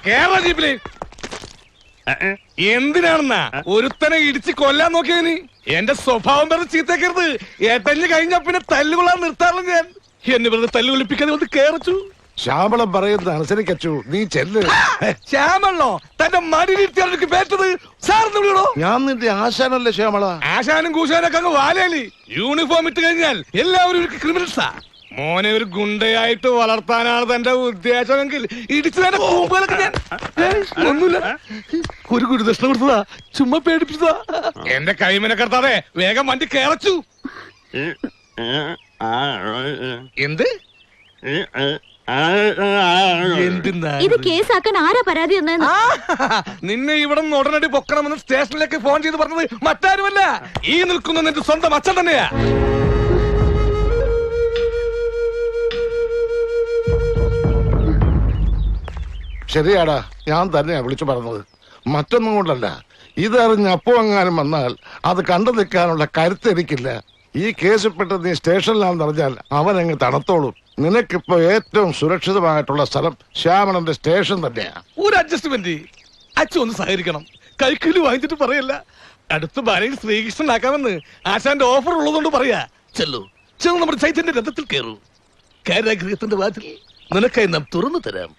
കേരള ജീപ്പില് എന്തിനാണെന്നാ ഒരുത്തനെ ഇടിച്ച് കൊല്ലാൻ നോക്കിയതിന്? എന്റെ സ്വഭാവം വെറുതെ ചീത്തക്കരുത്. ഏട്ടഞ്ഞ് കഴിഞ്ഞ പിന്നെ തല്ലുകൊള്ളാൻ നിർത്താറില്ല ഞാൻ. എന്നെ വെറുതെ തല്ലുകൊള്ളിപ്പിക്കാതെ കൊണ്ട് കേറച്ചു. ശ്യാമളം പറയുന്നത് അനുസരിക്കച്ചു, നീ ചെല്ല്. ശ്യാമളോ തന്റെ മടിയിലിരുത്തിയാണ് പേറ്റത്? സാറിന് വിളിയോ? ഞാൻ നിന്റെ ആശാനല്ലേ ശ്യാമള? ആശാനും കൂശാനൊക്കെ അങ്ങ് വാലേലി. യൂണിഫോം ഇട്ട് കഴിഞ്ഞാൽ എല്ലാവരും ക്രിമിനൽസാ. മോനെ ഒരു ഗുണ്ടയായിട്ട് വളർത്താനാണ് തന്റെ ഉദ്ദേശമെങ്കിൽ ഇടിച്ചു തന്നെ പൂമ്പലൊക്കെ ഞാൻ ഒന്നുമില്ല. ഒരു ഗുരുദക്ഷിണ കൊടുത്തതാ, ചുമ്മാ പേടിപ്പിച്ചതാ. എന്റെ കൈമനെ കടത്താതെ വേഗം വണ്ടി കേറച്ചു. എന്ത് ഇത് കേസാക്കാൻ ആരാ പരാതി തന്നെന്ന്? നിന്നെ ഇവിടെ നിന്ന് ഉടനടി പൊക്കണമെന്ന് സ്റ്റേഷനിലേക്ക് ഫോൺ ചെയ്ത് പറഞ്ഞത് മറ്റാരുമല്ല, ഈ നിൽക്കുന്ന നിന്റെ സ്വന്തം അച്ഛൻ തന്നെയാ. ശരിയാടാ, ഞാൻ തന്നെയാ വിളിച്ചു പറഞ്ഞത്. മറ്റൊന്നും കൊണ്ടല്ല, ഇതറിഞ്ഞ് അപ്പോ എങ്ങാനും വന്നാൽ അത് കണ്ടു നിൽക്കാനുള്ള കരുത്ത് എനിക്കില്ല. ഈ കേസിൽപ്പെട്ട് നീ സ്റ്റേഷനിലാണെന്ന് അറിഞ്ഞാൽ അവൻ അങ്ങ് തണുത്തോളും. നിനക്കിപ്പോ ഏറ്റവും സുരക്ഷിതമായിട്ടുള്ള സ്ഥലം ശ്യാമളന്റെ സ്റ്റേഷൻ തന്നെയാ. ഒരു അഡ്ജസ്റ്റ്മെന്റ് അച്ഛൻ ഒന്ന് സഹകരിക്കണം. കൈക്കൂലി വാങ്ങിച്ചിട്ട് പറയല്ല. അടുത്ത ഭാര്യയിൽ ശ്രീകൃഷ്ണനാക്കാമെന്ന് ആശാന്റെ ഓഫർ ഉള്ളതുകൊണ്ട് പറയാ. ചെല്ലു ചെന്ന് നമ്മുടെ ചൈതന്യ രഥത്തിൽ കയറൂ. കാരാഗൃഹത്തിന്റെ വാതിൽ നിനക്കായി നാം തുറന്നു തരാം.